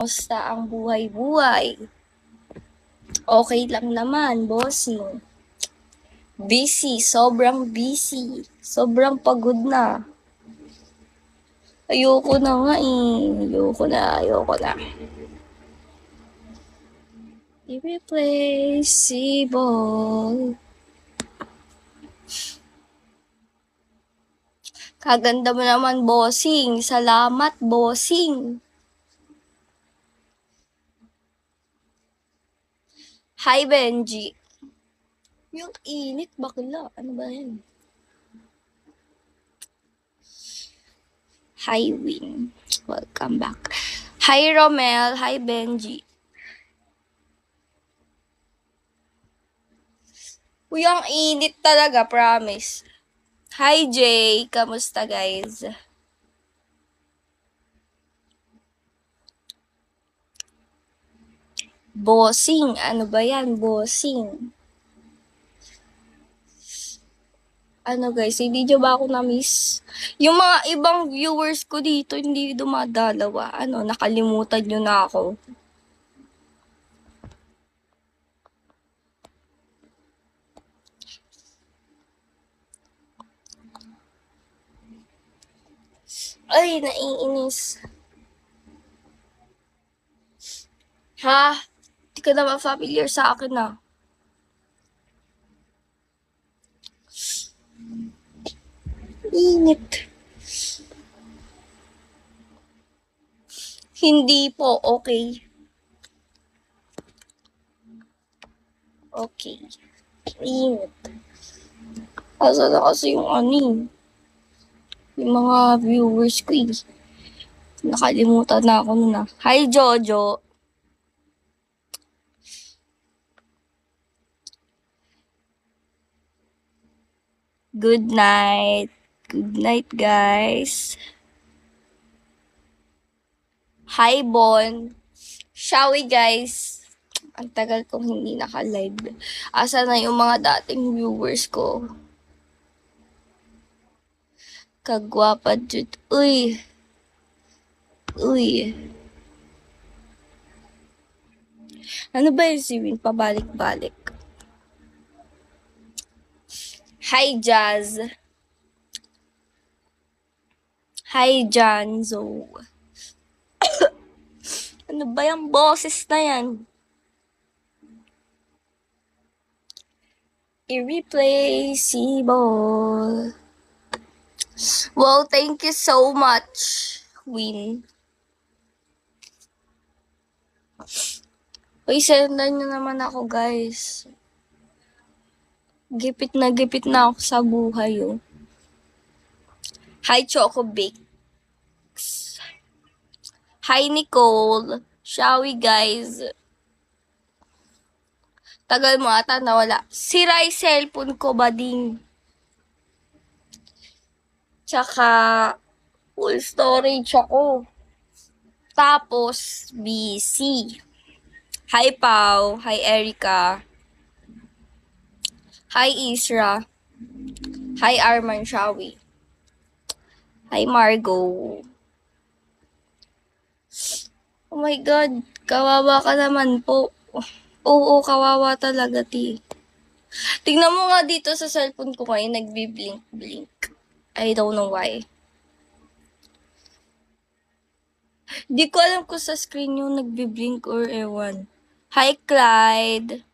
Kamusta ang buhay-buhay? Okay lang naman, bossing. Busy, sobrang busy. Sobrang pagod na. Ayoko na nga eh. Ayoko na. Irreplaceable. Kaganda mo naman, bossing. Salamat, bossing. Hi, Benji. Yung init, bakla. Ano ba yan? Hi, Win. Welcome back. Hi, Romel. Hi, Benji. Uy, ang init talaga, promise. Hi, Jay. Kamusta, guys? Bossing. Ano ba yan, bossing? Ano guys, hindi nyo ba ako na-miss? Yung mga ibang viewers ko dito, hindi dumadalawa. Ano, nakalimutan nyo na ako. Ay, naiinis. Ha? Hindi ka naman familiar sa akin ah. Init. Hindi po, okay. Okay. Init. Asa na kasi yung yung mga viewers ko eh. Nakalimutan na ako nun ah. Hi, Jojo. Good night. Good night, guys. Hi, Bon. Shall we, guys? Ang tagal kong hindi naka-live. Asa na yung mga dating viewers ko? Kagwapa, Jud. Uy. Uy. Ano ba yung si Win? Pabalik-balik. Hi, Jazz. Hi, Janzo. Ano ba yung boses na yan? Irreplaceable. Well, thank you so much, Win. Uy, sendan nyo naman ako, guys. Gipit na ako sa buhay, oh. Hi, Choco Bakes. Hi, Nicole. Shall we, guys? Tagal mo ata nawala. Sira yung cellphone ko, bading. Tsaka, full storage ako. Tapos, busy. Hi, Pau. Hi, Erica. Hi, Isra. Hi, Arman Shawi. Hi, Margo. Oh my God, kawawa ka naman po. Oo, kawawa talaga, ti. Tingnan mo nga dito sa cellphone ko ngayon, nagbi-blink-blink. I don't know why. Di ko alam kung sa screen yung nagbi-blink or ewan. Hi, Clyde.